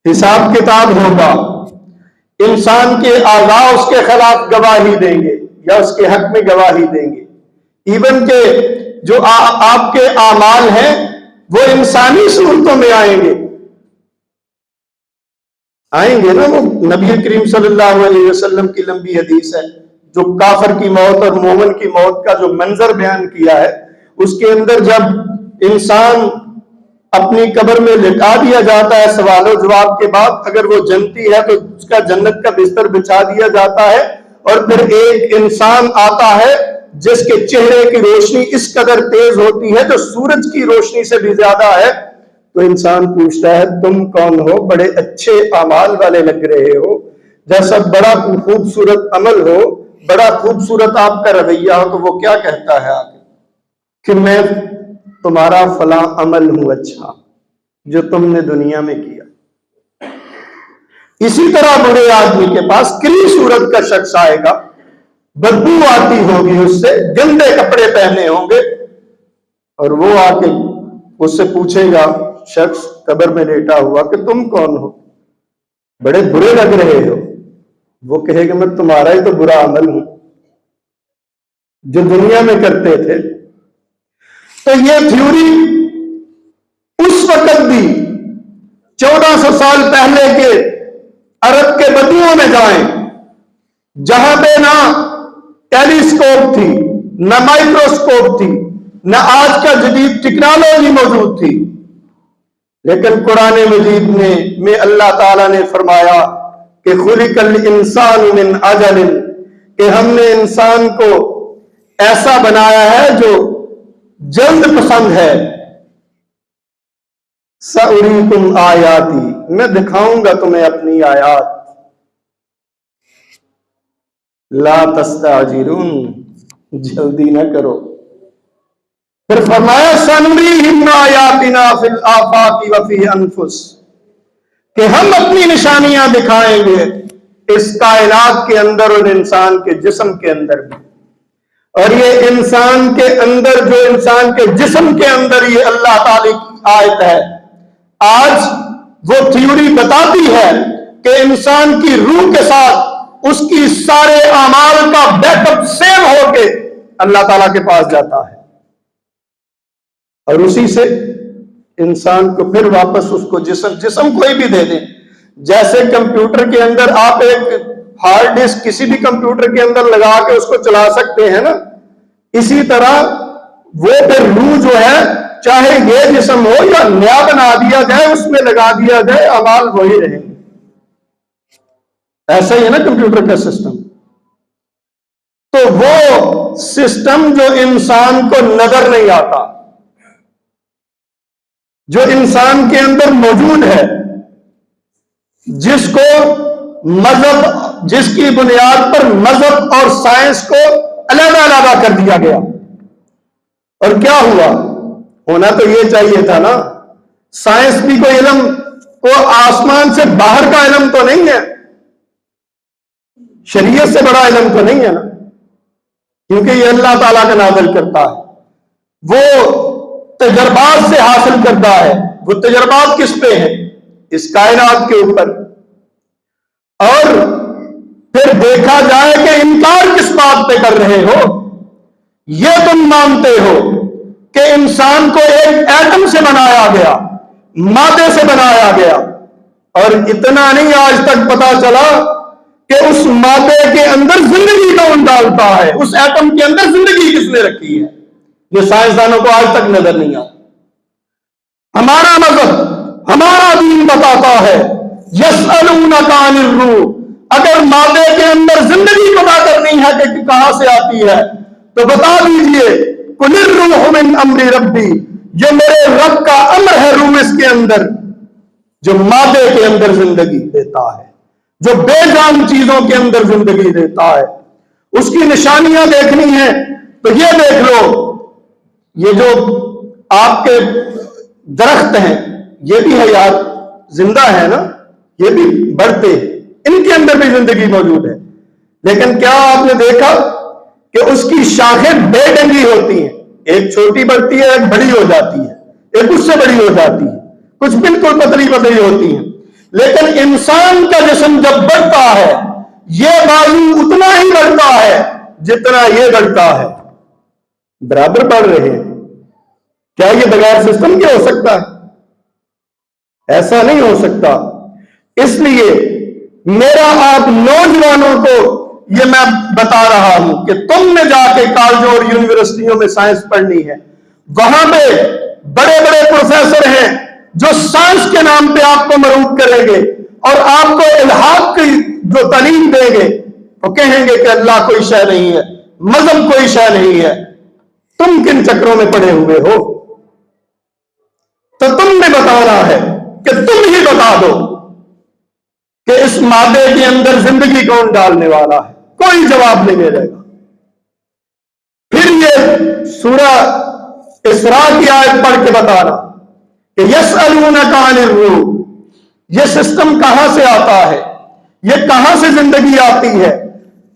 حساب کتاب ہوگا، انسان کے اعضاء اس کے خلاف گواہی دیں گے یا اس کے حق میں گواہی دیں گے، ایون کہ جو آپ کے اعمال ہیں وہ انسانی صورتوں میں آئیں گے نا۔ وہ نبی کریم صلی اللہ علیہ وسلم کی لمبی حدیث ہے، جو کافر کی موت اور مومن کی موت کا جو منظر بیان کیا ہے، اس کے اندر جب انسان اپنی قبر میں لٹا دیا جاتا ہے سوال و جواب کے بعد، اگر وہ جنتی ہے تو اس کا جنت کا بستر بچھا دیا جاتا ہے، اور پھر ایک انسان آتا ہے جس کے چہرے کی روشنی اس قدر تیز ہوتی ہے جو سورج کی روشنی سے بھی زیادہ ہے، تو انسان پوچھتا ہے تم کون ہو؟ بڑے اچھے اعمال والے لگ رہے ہو، جیسا بڑا خوبصورت عمل ہو، بڑا خوبصورت آپ کا رویہ ہو، تو وہ کیا کہتا ہے آگے کہ میں تمہارا فلاں عمل ہوں اچھا جو تم نے دنیا میں کیا۔ اسی طرح برے آدمی کے پاس کلی صورت کا شخص آئے گا، بدبو آتی ہوگی اس سے، گندے کپڑے پہنے ہوں گے، اور وہ آ کے اس سے پوچھے گا شخص قبر میں لیٹا ہوا کہ تم کون ہو؟ بڑے برے لگ رہے ہو۔ وہ کہے گا میں تمہارا ہی تو برا عمل ہوں جو دنیا میں کرتے تھے۔ تو یہ تھیوری اس وقت بھی 1400 سال پہلے کے عرب کے بدوؤں میں جائیں، جہاں پہ نہ ٹیلیسکوپ تھی، نہ مائکروسکوپ تھی، نہ آج کا جدید ٹیکنالوجی موجود تھی، لیکن قرآن مجید میں اللہ تعالیٰ نے فرمایا کہ خلق الانسان من عجل، کہ ہم نے انسان کو ایسا بنایا ہے جو جلد پسند ہے۔ سأریکم آیاتی، میں دکھاؤں گا تمہیں اپنی آیات، لا تستعجلون، جلدی نہ کرو۔ پھر فرمایا سنریہم آیاتنا فی الآفاق وفی انفس، کہ ہم اپنی نشانیاں دکھائیں گے اس کائنات کے اندر اور انسان کے جسم کے اندر بھی. اور یہ انسان کے اندر، جو انسان کے جسم کے اندر یہ اللہ تعالی کی آیت ہے، آج وہ تھیوری بتاتی ہے کہ انسان کی روح کے ساتھ اس کی سارے اعمال کا بیک اپ سیو ہو کے اللہ تعالیٰ کے پاس جاتا ہے، اور اسی سے انسان کو پھر واپس اس کو جسم کوئی بھی دے دیں. جیسے کمپیوٹر کے اندر آپ ایک ہارڈ ڈسک کسی بھی کمپیوٹر کے اندر لگا کے اس کو چلا سکتے ہیں نا، اسی طرح وہ پھر روح جو ہے، چاہے یہ جسم ہو یا نیا بنا دیا جائے، اس میں لگا دیا جائے، اعمال وہی رہیں گے. ایسا ہی ہے نا کمپیوٹر کا سسٹم. تو وہ سسٹم جو انسان کو نظر نہیں آتا، جو انسان کے اندر موجود ہے، جس کو مذہب، جس کی بنیاد پر مذہب اور سائنس کو علیحدہ علیحدہ کر دیا گیا. اور کیا ہوا؟ ہونا تو یہ چاہیے تھا نا، سائنس بھی کوئی علم، وہ آسمان سے باہر کا علم تو نہیں ہے، شریعت سے بڑا علم تو نہیں ہے نا، کیونکہ یہ اللہ تعالیٰ کا نازل کرتا ہے. وہ تجربات سے حاصل کرتا ہے. وہ تجربات کس پہ ہیں؟ اس کائنات کے اوپر. اور پھر دیکھا جائے کہ انکار کس بات پہ کر رہے ہو؟ یہ تم مانتے ہو کہ انسان کو ایک ایٹم سے بنایا گیا، مادے سے بنایا گیا، اور اتنا نہیں آج تک پتا چلا کہ اس مادے کے اندر زندگی کون ڈالتا ہے، اس ایٹم کے اندر زندگی کس نے رکھی ہے. یہ سائنسدانوں کو آج تک نظر نہیں آتا. ہمارا مذہب، ہمارا دین بتاتا ہے یسألونک عن الروح، اگر مادے کے اندر زندگی پتا کرنی ہے کہ کہاں سے آتی ہے تو بتا دیجئے قل الروح من امر ربی، یہ میرے رب کا امر ہے روح اس کے اندر، جو مادے کے اندر زندگی دیتا ہے، جو بے جان چیزوں کے اندر زندگی دیتا ہے. اس کی نشانیاں دیکھنی ہیں تو یہ دیکھ لو، یہ جو آپ کے درخت ہیں یہ بھی حیات زندہ ہے نا، یہ بھی بڑھتے ہیں، ان کے اندر بھی زندگی موجود ہے. لیکن کیا آپ نے دیکھا کہ اس کی شاخیں بے ڈنگی ہوتی ہیں، ایک چھوٹی بڑھتی ہے، ایک بڑی ہو جاتی ہے، ایک اس سے بڑی ہو جاتی ہے، کچھ بالکل پتلی پتلی ہوتی ہیں. لیکن انسان کا جسم جب بڑھتا ہے، یہ بازو اتنا ہی بڑھتا ہے جتنا یہ بڑھتا ہے، برابر بڑھ رہے ہیں. کیا یہ بغیر سسٹم کے ہو سکتا ہے؟ ایسا نہیں ہو سکتا. اس لیے میرا آپ نوجوانوں کو یہ میں بتا رہا ہوں کہ تم نے جا کے کالجوں اور یونیورسٹیوں میں سائنس پڑھنی ہے، وہاں پہ بڑے بڑے پروفیسر ہیں جو سائنس کے نام پہ آپ کو مروب کریں گے اور آپ کو الحاق کی جو تعلیم دیں گے، وہ کہیں گے کہ اللہ کوئی شے نہیں ہے، مذہب کوئی شے نہیں ہے. تم کن چکروں میں پڑے ہوئے ہو؟ تو تم نے بتانا ہے کہ تم ہی بتا دو کہ اس مادے کے اندر زندگی کون ڈالنے والا ہے. کوئی جواب نہیں ملے گا. پھر یہ سورہ اسراء کی آیت پڑھ کے بتانا کہ یسألونک عن الروح، یہ سسٹم کہاں سے آتا ہے، یہ کہاں سے زندگی آتی ہے.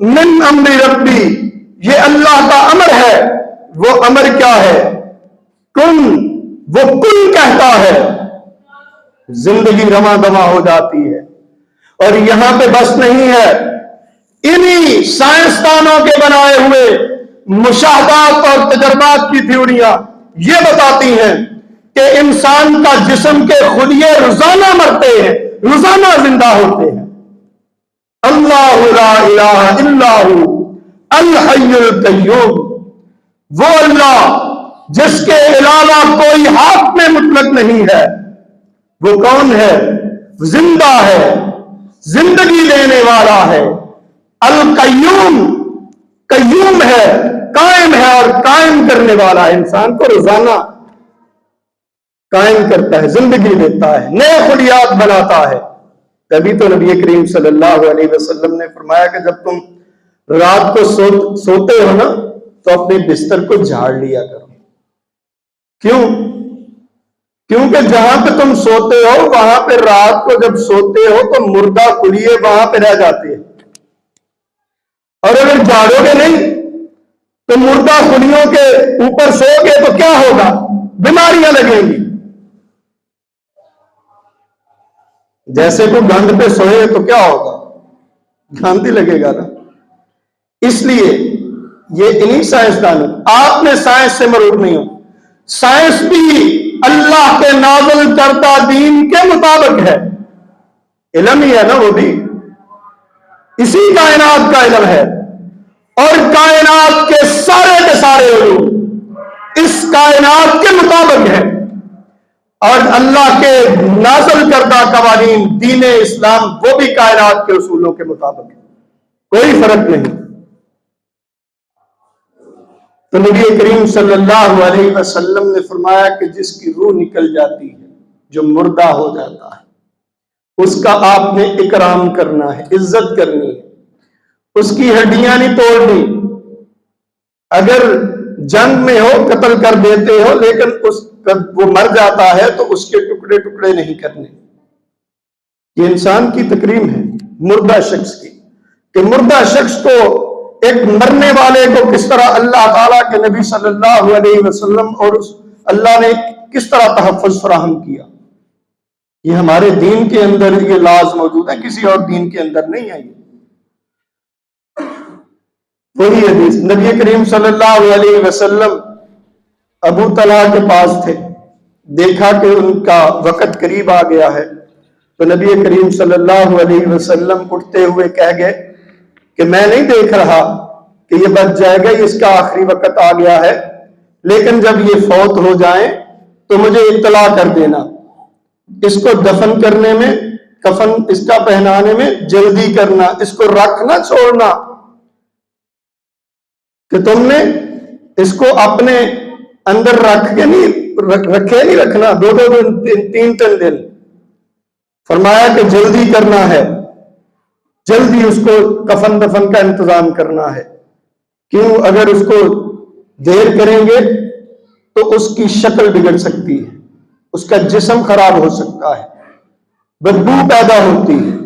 من امر ربی، یہ اللہ کا امر ہے. وہ امر کیا ہے؟ کن، وہ کن کہتا ہے، زندگی رواں دواں ہو جاتی ہے. اور یہاں پہ بس نہیں ہے، انہی سائنسدانوں کے بنائے ہوئے مشاہدات اور تجربات کی تھیوریاں یہ بتاتی ہیں کہ انسان کا جسم کے خلیے روزانہ مرتے ہیں، روزانہ زندہ ہوتے ہیں. اللہ لا الہ الا ہو الحی القیوم، وہ اللہ جس کے علاوہ کوئی حق میں مطلق نہیں ہے. وہ کون ہے؟ زندہ ہے، زندگی دینے والا ہے. القیوم، قیوم ہے، قائم ہے، اور قائم کرنے والا ہے. انسان کو روزانہ قائم کرتا ہے، زندگی دیتا ہے، نئے خلیات بناتا ہے. تبھی تو نبی کریم صلی اللہ علیہ وسلم نے فرمایا کہ جب تم رات کو سوتے ہو نا تو اپنے بستر کو جھاڑ لیا کرو. کیوں؟ کیونکہ جہاں پہ تم سوتے ہو وہاں پہ رات کو جب سوتے ہو تو مردہ خلیے وہاں پہ رہ جاتے ہیں، اور اگر جاڑو گے نہیں تو مردہ خلیوں کے اوپر سو گے تو کیا ہوگا؟ بیماریاں لگیں گی۔ جیسے کوئی گند پہ سوئے تو کیا ہوگا؟ گند ہی لگے گا نا۔ اس لیے یہ انہی سائنسدانوں، آپ نے سائنس سے مرعوب نہیں ہو، سائنس بھی اللہ کے نازل کردہ دین کے مطابق ہے، علم ہی ہے نا، وہ بھی اسی کائنات کا علم ہے، اور کائنات کے سارے علوم اس کائنات کے مطابق ہے، اور اللہ کے نازل کردہ قوانین دین اسلام وہ بھی کائنات کے اصولوں کے مطابق ہے، کوئی فرق نہیں۔ تو نبی کریم صلی اللہ علیہ وسلم نے فرمایا کہ جس کی روح نکل جاتی ہے، جو مردہ ہو جاتا ہے، اس کا آپ نے اکرام کرنا ہے، عزت کرنی ہے، اس کی ہڈیاں نہیں توڑنی۔ اگر جنگ میں ہو قتل کر دیتے ہو، لیکن وہ مر جاتا ہے تو اس کے ٹکڑے ٹکڑے نہیں کرنے۔ یہ انسان کی تکریم ہے مردہ شخص کی، کہ مردہ شخص کو، ایک مرنے والے کو کس طرح اللہ تعالیٰ کے نبی صلی اللہ علیہ وسلم اور اللہ نے کس طرح تحفظ فراہم کیا۔ یہ ہمارے دین کے اندر یہ لاز موجود ہے، کسی اور دین کے اندر نہیں ہے۔ وہی حدیث، نبی کریم صلی اللہ علیہ وسلم ابو طلحہ کے پاس تھے، دیکھا کہ ان کا وقت قریب آ گیا ہے، تو نبی کریم صلی اللہ علیہ وسلم اٹھتے ہوئے کہہ گئے کہ میں نہیں دیکھ رہا کہ یہ بچ جائے گا، اس کا آخری وقت آ گیا ہے، لیکن جب یہ فوت ہو جائیں تو مجھے اطلاع کر دینا، اس کو دفن کرنے میں، کفن اس کا پہنانے میں جلدی کرنا، اس کو رکھ نہ چھوڑنا کہ تم نے اس کو اپنے اندر رکھے نہیں رکھنا 2 دن 3 دن۔ فرمایا کہ جلدی کرنا ہے، جلدی اس کو کفن دفن کا انتظام کرنا ہے۔ کیوں؟ اگر اس کو دیر کریں گے تو اس کی شکل بگڑ سکتی ہے، اس کا جسم خراب ہو سکتا ہے، بدبو پیدا ہوتی ہے،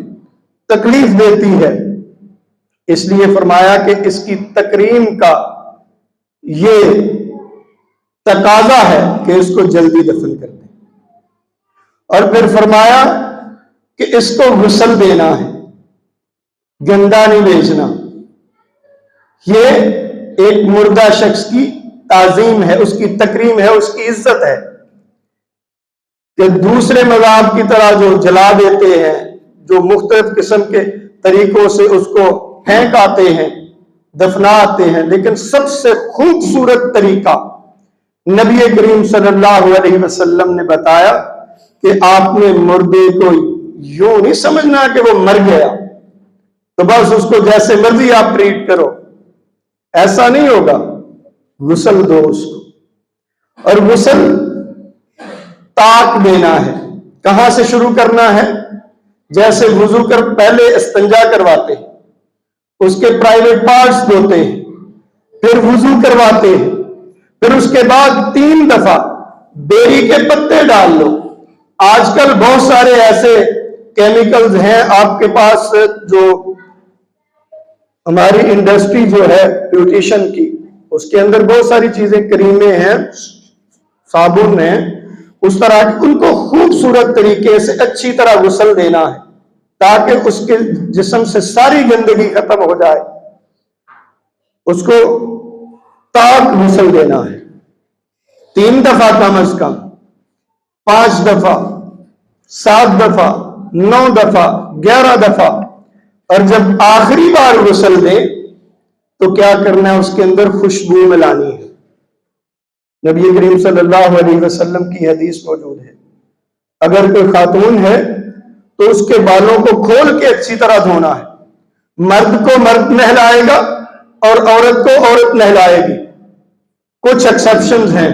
تکلیف دیتی ہے۔ اس لیے فرمایا کہ اس کی تکریم کا یہ تقاضا ہے کہ اس کو جلدی دفن کر دیں، اور پھر فرمایا کہ اس کو غسل دینا ہے، گندا نہیں بھیجنا۔ یہ ایک مردہ شخص کی تعظیم ہے، اس کی تکریم ہے، اس کی عزت ہے، کہ دوسرے مذاہب کی طرح جو جلا دیتے ہیں، جو مختلف قسم کے طریقوں سے اس کو پھینک آتے ہیں، دفنا آتے ہیں، لیکن سب سے خوبصورت طریقہ نبی کریم صلی اللہ علیہ وسلم نے بتایا کہ آپ نے مردے کو یوں نہیں سمجھنا کہ وہ مر گیا تو بس اس کو جیسے مرضی آپ ٹریٹ کرو، ایسا نہیں ہوگا۔ غسل دو اس کو، اور غسل طاق دینا ہے۔ کہاں سے شروع کرنا ہے؟ جیسے وضو کر پہلے استنجا کرواتے ہیں، اس کے پرائیویٹ پارٹس دھوتے ہیں، پھر وضو کرواتے ہیں، پھر اس کے بعد 3 دفعہ بیری کے پتے ڈال لو۔ آج کل بہت سارے ایسے کیمیکلز ہیں آپ کے پاس، جو ہماری انڈسٹری جو ہے بیوٹیشن کی، اس کے اندر بہت ساری چیزیں، کریمیں ہیں، صابن ہیں، اس طرح ان کو خوبصورت طریقے سے اچھی طرح غسل دینا ہے تاکہ اس کے جسم سے ساری گندگی ختم ہو جائے۔ اس کو طاق غسل دینا ہے 3 دفعہ کم از کم، 5 دفعہ، 7 دفعہ، 9 دفعہ، 11 دفعہ، اور جب آخری بار غسل دے تو کیا کرنا ہے؟ اس کے اندر خوشبو ملانی ہے۔ نبی کریم صلی اللہ علیہ وسلم کی حدیث موجود ہے، اگر کوئی خاتون ہے تو اس کے بالوں کو کھول کے اچھی طرح دھونا ہے۔ مرد کو مرد نہلائے گا اور عورت کو عورت نہلائے گی، کچھ ایکسیپشنز ہیں،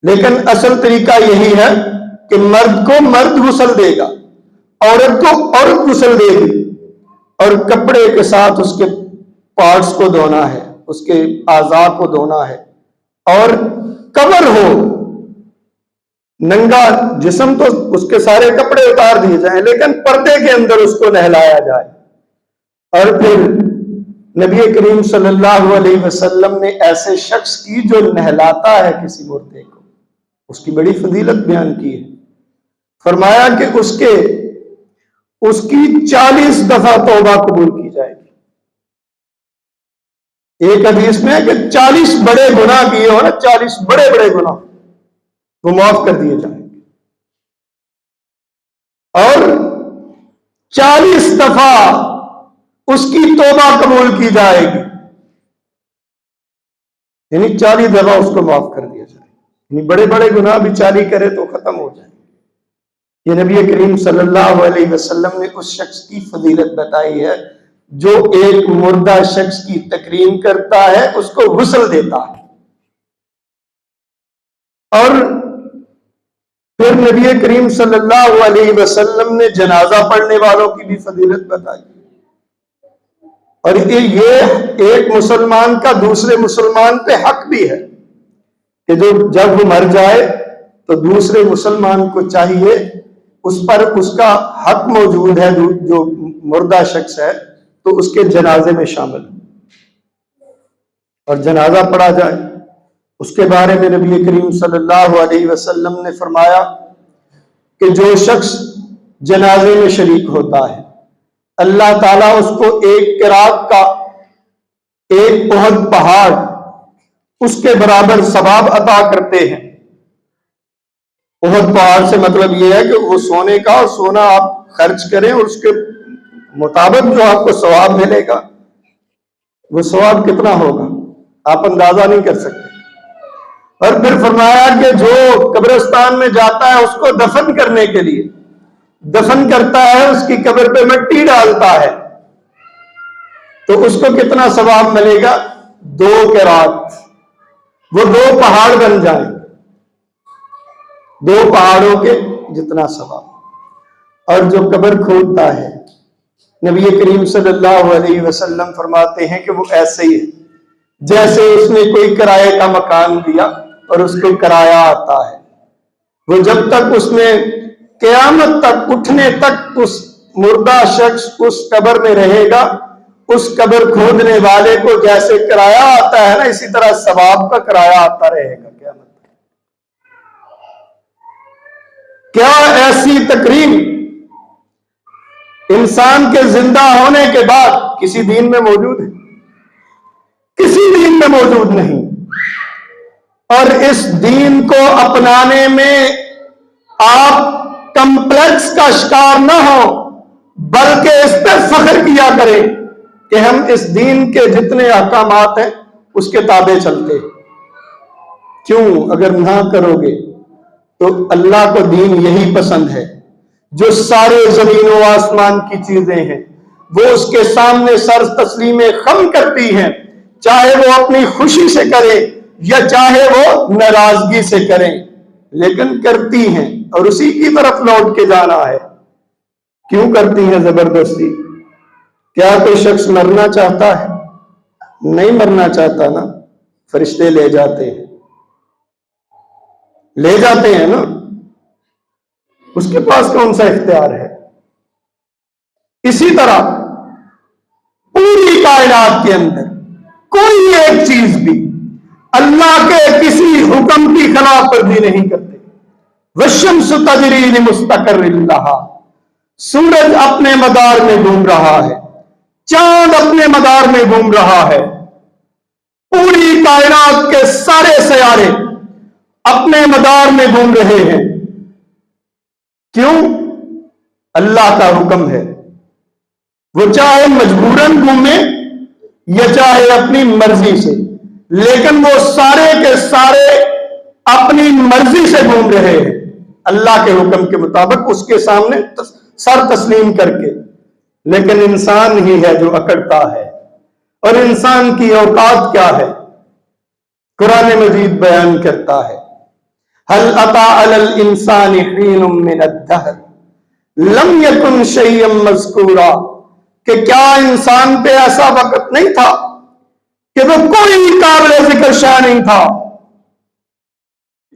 لیکن اصل طریقہ یہی ہے کہ مرد کو مرد غسل دے گا، عورت کو عورت غسل دے گی، اور کپڑے کے ساتھ اس کے پارٹس کو دھونا ہے، اس کے اعضاء کو دھونا ہے، اور کور ہو، ننگا جسم تو اس کے سارے کپڑے اتار دیے جائیں، لیکن پردے کے اندر اس کو نہلایا جائے۔ اور پھر نبی کریم صلی اللہ علیہ وسلم نے ایسے شخص کی جو نہلاتا ہے کسی مردے کو، اس کی بڑی فضیلت بیان کی ہے۔ فرمایا کہ اس کی 40 دفعہ توبہ قبول کی جائے گی۔ ایک حدیث میں ہے کہ 40 بڑے گناہ کیے ہو نا، 40 بڑے بڑے گناہ وہ معاف کر دیے جائیں گے، اور 40 دفعہ اس کی توبہ قبول کی جائے گی، یعنی 40 دفعہ اس کو معاف کر دیا جائے گا، یعنی بڑے بڑے گناہ بھی 40 کرے تو ختم ہو جائے۔ یہ نبی کریم صلی اللہ علیہ وسلم نے اس شخص کی فضیلت بتائی ہے جو ایک مردہ شخص کی تکریم کرتا ہے، اس کو غسل دیتا ہے۔ اور پھر نبی کریم صلی اللہ علیہ وسلم نے جنازہ پڑھنے والوں کی بھی فضیلت بتائی، اور یہ ایک مسلمان کا دوسرے مسلمان پہ حق بھی ہے کہ جب وہ مر جائے تو دوسرے مسلمان کو چاہیے، اس پر اس کا حق موجود ہے، جو مردہ شخص ہے تو اس کے جنازے میں شامل اور جنازہ پڑھا جائے۔ اس کے بارے میں نبی کریم صلی اللہ علیہ وسلم نے فرمایا کہ جو شخص جنازے میں شریک ہوتا ہے، اللہ تعالیٰ اس کو ایک قرات کا، ایک احد پہاڑ اس کے برابر ثواب عطا کرتے ہیں۔ احد پہاڑ سے مطلب یہ ہے کہ وہ سونے کا، اور سونا آپ خرچ کریں اور اس کے مطابق جو آپ کو ثواب ملے گا، وہ ثواب کتنا ہوگا آپ اندازہ نہیں کر سکتے۔ اور پھر فرمایا کہ جو قبرستان میں جاتا ہے اس کو دفن کرنے کے لیے دفن کرتا ہے، اس کی قبر پہ مٹی ڈالتا ہے، تو اس کو کتنا ثواب ملے گا؟ 2 قرات، وہ 2 پہاڑ بن جائیں، 2 پہاڑوں کے جتنا ثواب۔ اور جو قبر کھودتا ہے، نبی کریم صلی اللہ علیہ وسلم فرماتے ہیں کہ وہ ایسے ہی ہے جیسے اس نے کوئی کرائے کا مکان دیا اور اس کو کرایہ آتا ہے، وہ جب تک اس میں قیامت تک اٹھنے تک اس مردہ شخص اس قبر میں رہے گا، اس قبر کھودنے والے کو جیسے کرایہ آتا ہے نا، اسی طرح ثواب کا کرایہ آتا رہے گا قیامت تک۔ کیا ایسی تقریب انسان کے زندہ ہونے کے بعد کسی دین میں موجود ہے؟ کسی دین میں موجود نہیں۔ اور اس دین کو اپنانے میں آپ کمپلیکس کا شکار نہ ہو، بلکہ اس پہ فخر کیا کریں کہ ہم اس دین کے جتنے احکامات ہیں اس کے تابع چلتے ہیں۔ کیوں؟ اگر نہ کرو گے تو اللہ کو دین یہی پسند ہے، جو سارے زمین و آسمان کی چیزیں ہیں وہ اس کے سامنے سر تسلیم خم کرتی ہیں، چاہے وہ اپنی خوشی سے کرے یا چاہے وہ ناراضگی سے کریں، لیکن کرتی ہیں، اور اسی کی طرف لوٹ کے جانا ہے۔ کیوں کرتی ہیں زبردستی؟ کیا کوئی شخص مرنا چاہتا ہے؟ نہیں مرنا چاہتا نا، فرشتے لے جاتے ہیں نا، اس کے پاس کون سا اختیار ہے؟ اسی طرح پوری کائنات کے اندر کوئی ایک چیز بھی اللہ کے کسی حکم کی خلاف ورزی نہیں کرتے۔ والشمس تجری لمستقر لہا، سورج اپنے مدار میں گھوم رہا ہے، چاند اپنے مدار میں گھوم رہا ہے، پوری کائنات کے سارے سیارے اپنے مدار میں گھوم رہے ہیں۔ کیوں؟ اللہ کا حکم ہے، وہ چاہے مجبوراً گھومے یا چاہے اپنی مرضی سے، لیکن وہ سارے کے سارے اپنی مرضی سے گھوم رہے ہیں، اللہ کے حکم کے مطابق، اس کے سامنے سر تسلیم کر کے۔ لیکن انسان ہی ہے جو اکڑتا ہے، اور انسان کی اوقات کیا ہے؟ قرآن مجید بیان کرتا ہے، هل أتى على الإنسان حين من الدهر لم يكن شيئا مذكورا، کہ کیا انسان پہ ایسا وقت نہیں تھا کہ وہ کوئی قابل ذکر شیء نہیں تھا۔